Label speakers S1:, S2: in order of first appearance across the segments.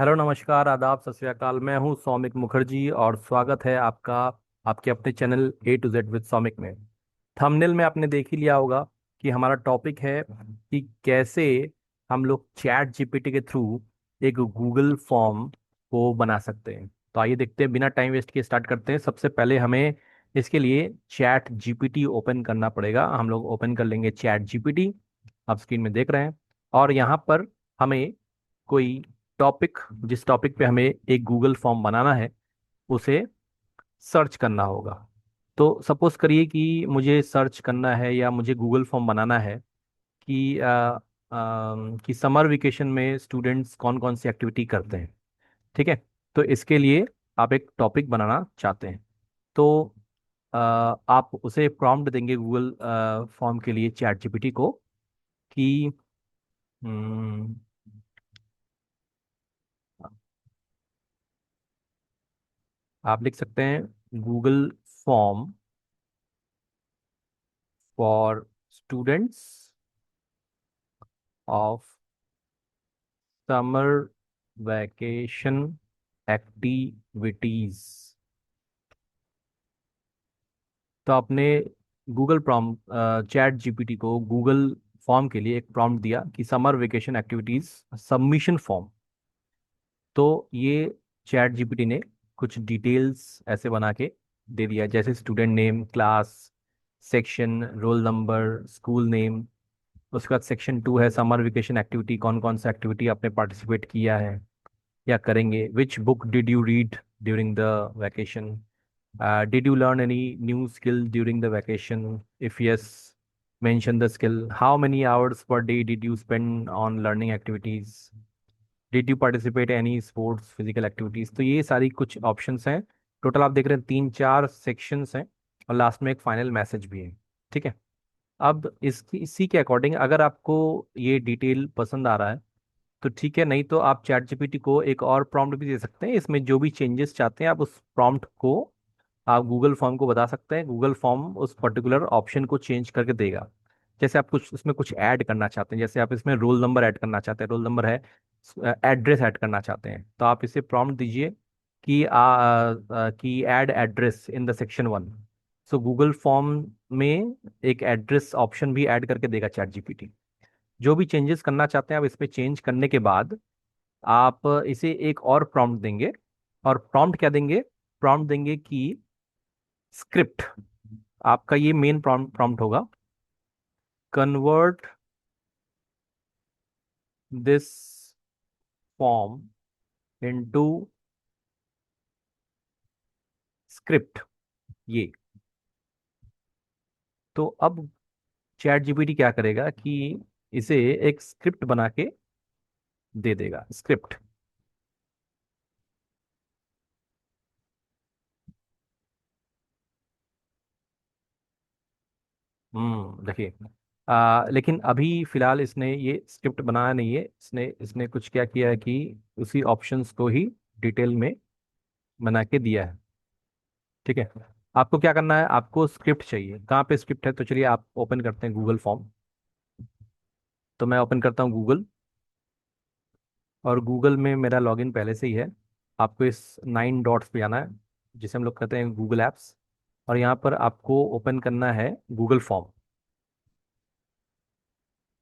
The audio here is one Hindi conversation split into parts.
S1: हेलो, नमस्कार, आदाब, सत श्री अकाल। मैं हूं सौमिक मुखर्जी और स्वागत है आपका आपके अपने channel A to Z with Soumik में। थंबनेल में आपने देख ही लिया होगा कि हमारा टॉपिक है कि कैसे हम लोग चैट जीपीटी के थ्रू एक गूगल फॉर्म को बना सकते हैं। तो आइए देखते हैं, बिना टाइम वेस्ट किए स्टार्ट करते हैं। सबसे पहले हमें इसके लिए चैट जीपीटी ओपन करना पड़ेगा। हम लोग ओपन कर लेंगे चैट जीपीटी। आप स्क्रीन में देख रहे हैं। और यहाँ पर हमें कोई टॉपिक, जिस टॉपिक पे हमें एक गूगल फॉर्म बनाना है, उसे सर्च करना होगा। तो सपोज करिए कि मुझे सर्च करना है या मुझे गूगल फॉर्म बनाना है कि कि समर वेकेशन में स्टूडेंट्स कौन कौन सी एक्टिविटी करते हैं। ठीक है। तो इसके लिए आप एक टॉपिक बनाना चाहते हैं। तो आप उसे प्रॉम्प्ट देंगे गूगल फॉर्म के लिए चैट जीपीटी को कि हम्म, आप लिख सकते हैं Google form for students of summer vacation activities. तो आपने गूगल प्रॉम्प्ट चैट जीपीटी को गूगल फॉर्म के लिए एक प्रॉम्प्ट दिया कि summer vacation activities submission form. तो ये चैट जीपीटी ने कुछ डिटेल्स ऐसे बना के दे दिया, जैसे student name, class, section, roll number, school name. उसके बाद सेक्शन 2 है समर वेकेशन एक्टिविटी, कौन कौन सा एक्टिविटी आपने पार्टिसिपेट किया है या करेंगे। Which book did you read during the vacation. Did you learn any new skill during the vacation. If yes, mention the skill. How many hours per day did you spend on learning activities. Did you participate any sports physical activities। तो ये सारी कुछ ऑप्शंस हैं। टोटल आप देख रहे हैं 3-4 सेक्शंस हैं और लास्ट में एक फाइनल मैसेज भी है। ठीक है। अब इसी के अकॉर्डिंग अगर आपको ये डिटेल पसंद आ रहा है तो ठीक है, नहीं तो आप चैट जीपीटी को एक और प्रॉम्प्ट भी दे सकते हैं। इसमें जो भी चेंजेस चाहते हैं आप उस प्रॉम्प्ट को आप गूगल फॉर्म को बता सकते हैं। गूगल फॉर्म उस पर्टिकुलर ऑप्शन को चेंज करके देगा। जैसे आप कुछ उसमें कुछ ऐड करना चाहते हैं, जैसे आप इसमें रोल नंबर ऐड करना चाहते हैं, रोल नंबर है, एड्रेस ऐड करना चाहते हैं, तो आप इसे प्रॉम्प्ट दीजिए कि add address in the section 1। So Google form में एक एड्रेस ऑप्शन भी ऐड करके देगा चैट जीपीटी। जो भी चेंजेस करना चाहते हैं आप इस पे चेंज करने के बाद आप इसे एक और प्रॉम्प्ट देंगे। और प्रॉम्प्ट क्या देंगे? प्रॉम्प्ट देंगे कि स्क्रिप्ट। आपका ये मेन प्रॉम्प्ट होगा, convert this form into script. ये तो अब चैट जीपीटी क्या करेगा कि इसे एक स्क्रिप्ट बना के दे देगा। स्क्रिप्ट। देखिए, लेकिन अभी फिलहाल इसने ये स्क्रिप्ट बनाया नहीं है। इसने इसने कुछ क्या किया है कि उसी ऑप्शंस को ही डिटेल में बना के दिया है। ठीक है। आपको क्या करना है? आपको स्क्रिप्ट चाहिए। कहाँ पे स्क्रिप्ट है? तो चलिए आप ओपन करते हैं गूगल फॉर्म। तो मैं ओपन करता हूँ गूगल। और गूगल में मेरा लॉगिन पहले से ही है। आपको इस 9 डॉट्स पे आना है, जिसे हम लोग कहते हैं गूगल एप्स। और यहाँ पर आपको ओपन करना है Google form.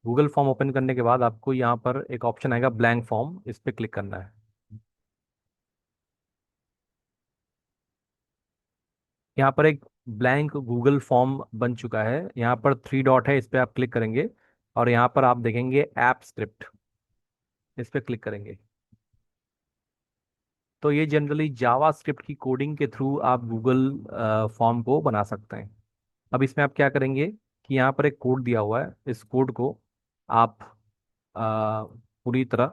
S1: Google form open करने के बाद आपको यहाँ पर एक ऑप्शन आएगा ब्लैंक फॉर्म, इस पर क्लिक करना है। यहाँ पर एक ब्लैंक गूगल फॉर्म बन चुका है। यहाँ पर 3 डॉट है, इस पर आप क्लिक करेंगे और यहाँ पर आप देखेंगे ऐप स्क्रिप्ट। इस पर क्लिक करेंगे तो ये जनरली जावा स्क्रिप्ट की कोडिंग के थ्रू आप गूगल फॉर्म को बना सकते हैं। अब इसमें आप क्या करेंगे कि यहाँ पर एक कोड दिया हुआ है, इस कोड को आप पूरी तरह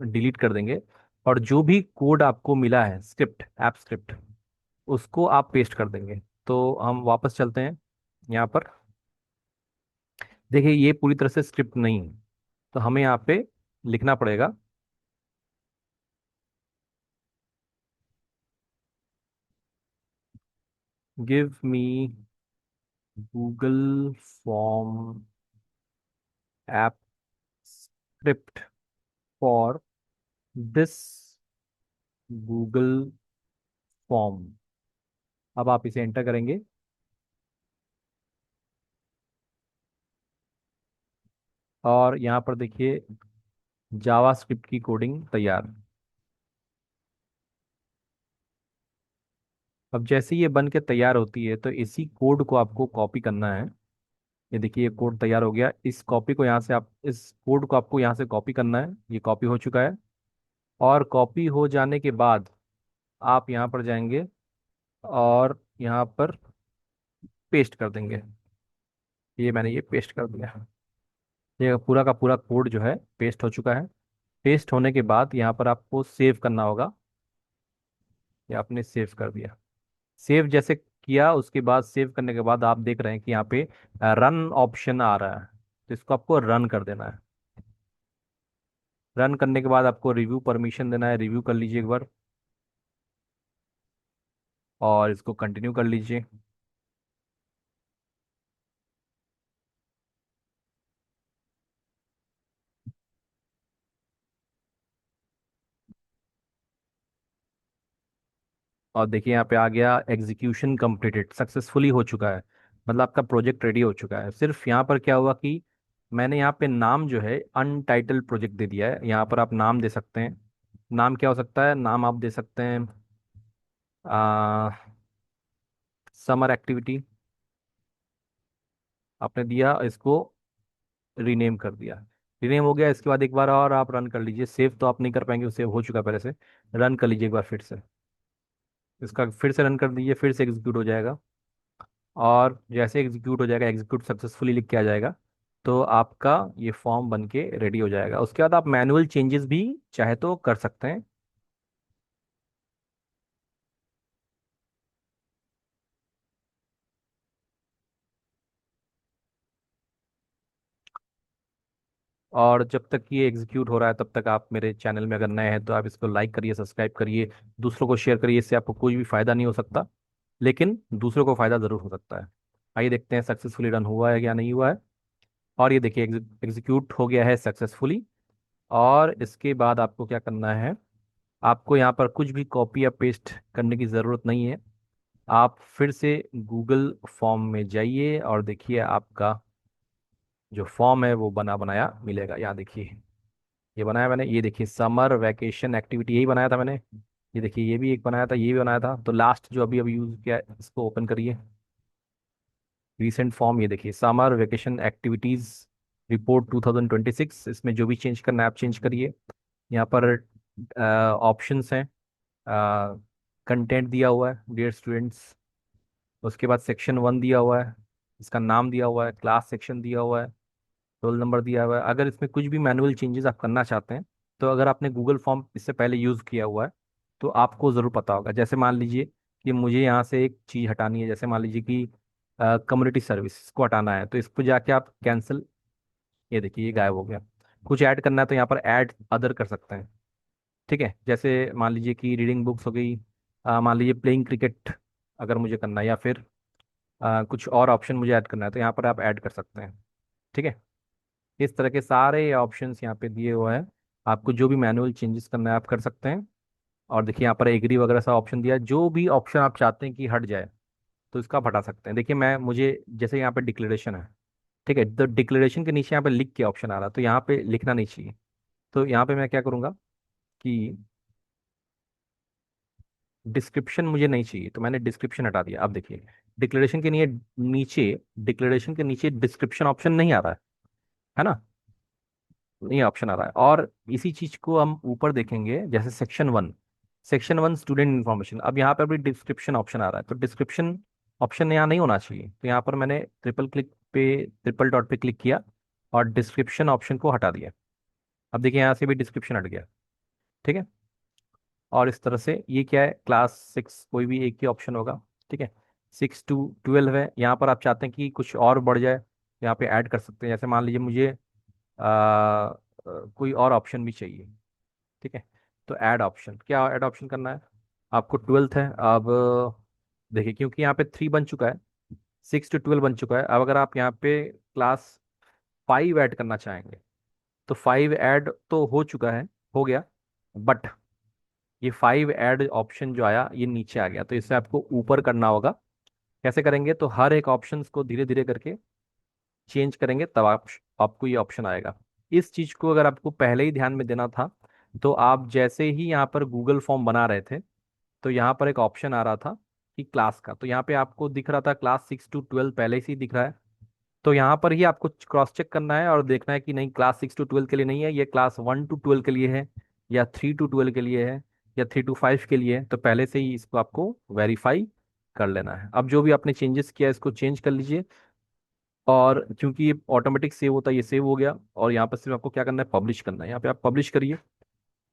S1: डिलीट कर देंगे। और जो भी कोड आपको मिला है, स्क्रिप्ट, ऐप स्क्रिप्ट, उसको आप पेस्ट कर देंगे। तो हम वापस चलते हैं यहाँ पर। देखिए, ये पूरी तरह से स्क्रिप्ट नहीं है, तो हमें यहाँ पे लिखना पड़ेगा give me Google form app script for this Google form. अब आप इसे एंटर करेंगे और यहाँ पर देखिए जावा स्क्रिप्ट की कोडिंग तैयार। अब जैसे ये बन के तैयार होती है तो इसी कोड को आपको कॉपी करना है। ये देखिए ये कोड तैयार हो गया, इस कॉपी को यहाँ से आप इस कोड को आपको यहाँ से कॉपी करना है। ये कॉपी हो चुका है और कॉपी हो जाने के बाद आप यहाँ पर जाएंगे और यहाँ पर पेस्ट कर देंगे। ये मैंने ये पेस्ट कर दिया। ये पूरा का पूरा कोड जो है पेस्ट हो चुका है। पेस्ट होने के बाद यहाँ पर आपको सेव करना होगा। ये आपने सेव कर दिया। सेव जैसे किया उसके बाद सेव करने के बाद आप देख रहे हैं कि यहाँ पे रन ऑप्शन आ रहा है, तो इसको आपको रन कर देना है। रन करने के बाद आपको रिव्यू परमिशन देना है, रिव्यू कर लीजिए एक बार और इसको कंटिन्यू कर लीजिए। और देखिए यहाँ पे आ गया एग्जीक्यूशन कंप्लीटेड, सक्सेसफुली हो चुका है। मतलब आपका प्रोजेक्ट रेडी हो चुका है। सिर्फ यहाँ पर क्या हुआ कि मैंने यहाँ पे नाम जो है अनटाइटल्ड प्रोजेक्ट दे दिया है। यहाँ पर आप नाम दे सकते हैं। नाम क्या हो सकता है? नाम आप दे सकते हैं समर एक्टिविटी। आपने दिया, इसको रीनेम कर दिया। रीनेम हो गया। इसके बाद एक बार और आप रन कर लीजिए। सेव तो आप नहीं कर पाएंगे, सेव हो चुका पहले से। रन कर लीजिए एक बार फिर से। इसका फिर से रन कर दीजिए, फिर से एग्जीक्यूट हो जाएगा। और जैसे एग्जीक्यूट हो जाएगा, एग्जीक्यूट सक्सेसफुली लिख के आ जाएगा, तो आपका ये फॉर्म बन के रेडी हो जाएगा। उसके बाद आप मैनुअल चेंजेस भी चाहे तो कर सकते हैं। और जब तक ये एग्जीक्यूट हो रहा है तब तक आप मेरे चैनल में अगर नए हैं तो आप इसको लाइक करिए, सब्सक्राइब करिए, दूसरों को शेयर करिए। इससे आपको कोई भी फायदा नहीं हो सकता, लेकिन दूसरों को फायदा जरूर हो सकता है। आइए देखते हैं सक्सेसफुली रन हुआ है या नहीं हुआ है। और ये देखिए एग्जीक्यूट हो गया है सक्सेसफुली। और इसके बाद आपको क्या करना है? आपको यहाँ पर कुछ भी कॉपी या पेस्ट करने की ज़रूरत नहीं है। आप फिर से गूगल फॉर्म में जाइए और देखिए आपका जो फॉर्म है वो बना बनाया मिलेगा। यहाँ देखिए ये बनाया मैंने। ये देखिए समर वैकेशन एक्टिविटी, यही बनाया था मैंने। ये देखिए ये भी एक बनाया था, ये भी बनाया था। तो लास्ट जो अभी अभी यूज़ किया है, इसको ओपन करिए। रीसेंट फॉर्म, ये देखिए समर वेकेशन एक्टिविटीज़ रिपोर्ट 2026। इसमें जो भी चेंज करना है आप चेंज करिए। यहाँ पर ऑप्शंस हैं। कंटेंट दिया हुआ है डियर स्टूडेंट्स। उसके बाद सेक्शन 1 दिया हुआ है, इसका नाम दिया हुआ है, क्लास सेक्शन दिया हुआ है, रोल नंबर दिया हुआ है। अगर इसमें कुछ भी मैनुअल चेंजेस आप करना चाहते हैं तो अगर आपने गूगल फॉर्म इससे पहले यूज़ किया हुआ है तो आपको ज़रूर पता होगा। जैसे मान लीजिए कि मुझे यहाँ से एक चीज़ हटानी है, जैसे मान लीजिए कि कम्युनिटी सर्विस को हटाना है, तो इसको जाके आप कैंसिल। ये देखिए ये गायब हो गया। कुछ ऐड करना है तो यहाँ पर ऐड अदर कर सकते हैं। ठीक है, जैसे मान लीजिए कि रीडिंग बुक्स हो गई, मान लीजिए प्लेइंग क्रिकेट अगर मुझे करना है, या फिर कुछ और ऑप्शन मुझे ऐड करना है तो यहाँ पर आप ऐड कर सकते हैं। ठीक है, इस तरह के सारे ऑप्शंस यहाँ पे दिए हुए हैं। आपको जो भी मैनुअल चेंजेस करना है आप कर सकते हैं। और देखिए यहाँ पर एग्री वगैरह सा ऑप्शन दिया है। जो भी ऑप्शन आप चाहते हैं कि हट जाए तो इसका आप हटा सकते हैं। देखिए मैं मुझे जैसे यहाँ पे डिक्लेरेशन है, ठीक है, तो डिक्लेरेशन के नीचे यहाँ पे लिख के ऑप्शन आ रहा है, तो यहाँ पे लिखना नहीं चाहिए। तो यहाँ पे मैं क्या करूँगा कि डिस्क्रिप्शन मुझे नहीं चाहिए, तो मैंने डिस्क्रिप्शन हटा दिया। अब देखिए डिक्लेरेशन के लिए नीचे, डिक्लेरेशन के नीचे डिस्क्रिप्शन ऑप्शन नहीं आ रहा है ना? नहीं ऑप्शन आ रहा है। और इसी चीज को हम ऊपर देखेंगे, जैसे सेक्शन 1, सेक्शन 1 स्टूडेंट इन्फॉर्मेशन। अब यहाँ पर भी डिस्क्रिप्शन ऑप्शन आ रहा है, तो डिस्क्रिप्शन ऑप्शन यहाँ नहीं होना चाहिए। तो यहाँ पर मैंने ट्रिपल डॉट पे क्लिक किया और डिस्क्रिप्शन ऑप्शन को हटा दिया। अब देखिए यहाँ से भी डिस्क्रिप्शन हट गया। ठीक है, और इस तरह से ये क्या है, क्लास 6 कोई भी एक ही ऑप्शन होगा। ठीक है, 6 to 12 है। यहाँ पर आप चाहते हैं कि कुछ और बढ़ जाए, यहाँ पे ऐड कर सकते हैं। जैसे मान लीजिए मुझे कोई और ऑप्शन भी चाहिए। ठीक है, तो ऐड ऑप्शन, क्या ऐड ऑप्शन करना है? आपको 12th है। अब देखिए क्योंकि यहाँ पे 3 बन चुका है, 6 to 12 बन चुका है। अब अगर आप यहाँ पे क्लास 5 ऐड करना चाहेंगे तो 5 ऐड तो हो चुका है, हो गया। बट ये 5 ऐड ऑप्शन जो आया ये नीचे आ गया, तो इसे आपको ऊपर करना होगा। कैसे करेंगे? तो हर एक ऑप्शंस को धीरे धीरे करके चेंज करेंगे, तब आपको ये ऑप्शन आएगा। इस चीज को अगर आपको पहले ही ध्यान में देना था, तो आप जैसे ही यहाँ पर गूगल फॉर्म बना रहे थे, तो यहाँ पर एक ऑप्शन आ रहा था कि क्लास का, तो यहाँ पे आपको दिख रहा था क्लास 6 to 12 पहले से ही दिख रहा है। तो यहाँ पर ही आपको क्रॉस चेक करना है और देखना है कि नहीं, क्लास 6 to 12 के लिए नहीं है, ये क्लास 1 to 12 के लिए है, या 3 to 12 के लिए है, या 3 to 5 के लिए है। तो पहले से ही इसको आपको वेरीफाई कर लेना है। अब जो भी आपने चेंजेस किया है इसको चेंज कर लीजिए। और क्योंकि ये ऑटोमेटिक सेव होता है, ये सेव हो गया, और यहाँ पर सिर्फ आपको क्या करना है, पब्लिश करना है। यहाँ पे आप पब्लिश करिए।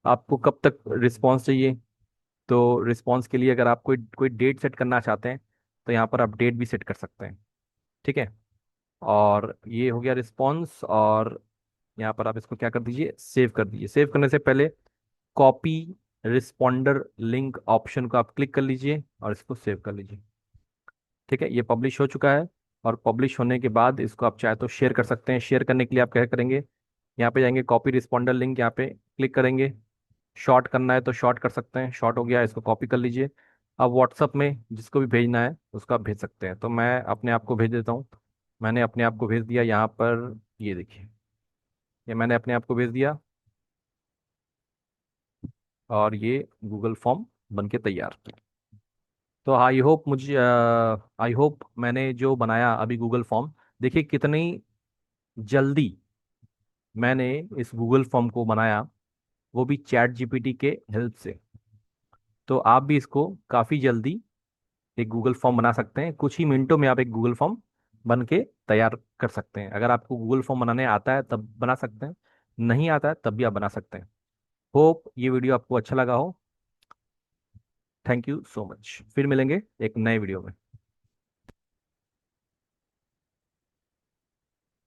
S1: आपको कब तक रिस्पॉन्स चाहिए? तो रिस्पॉन्स के लिए अगर आप कोई कोई डेट सेट करना चाहते हैं, तो यहाँ पर आप डेट भी सेट कर सकते हैं। ठीक है। और ये हो गया रिस्पॉन्स, और यहाँ पर आप इसको क्या कर दीजिए, सेव कर दीजिए। सेव करने से पहले कॉपी रिस्पॉन्डर लिंक ऑप्शन को आप क्लिक कर लीजिए और इसको सेव कर लीजिए। ठीक है, ये पब्लिश हो चुका है। और पब्लिश होने के बाद इसको आप चाहे तो शेयर कर सकते हैं। शेयर करने के लिए आप क्या करेंगे, यहाँ पे जाएंगे, कॉपी रिस्पॉन्डर लिंक यहाँ पे क्लिक करेंगे। शॉर्ट करना है तो शॉर्ट कर सकते हैं, शॉर्ट हो गया, इसको कॉपी कर लीजिए। अब व्हाट्सअप में जिसको भी भेजना है उसको आप भेज सकते हैं। तो मैं अपने आप को भेज देता हूँ। मैंने अपने आप को भेज दिया यहाँ पर, ये देखिए, ये मैंने अपने आप को भेज दिया, और ये गूगल फॉर्म बन के तैयार। तो आई होप मैंने जो बनाया अभी गूगल फॉर्म, देखिए कितनी जल्दी मैंने इस गूगल फॉर्म को बनाया, वो भी चैट जीपीटी के हेल्प से। तो आप भी इसको काफ़ी जल्दी एक गूगल फॉर्म बना सकते हैं। कुछ ही मिनटों में आप एक गूगल फॉर्म बन के तैयार कर सकते हैं। अगर आपको गूगल फॉर्म बनाने आता है तब बना सकते हैं, नहीं आता है तब भी आप बना सकते हैं। होप ये वीडियो आपको अच्छा लगा हो। Thank you so much. फिर मिलेंगे एक नए वीडियो में।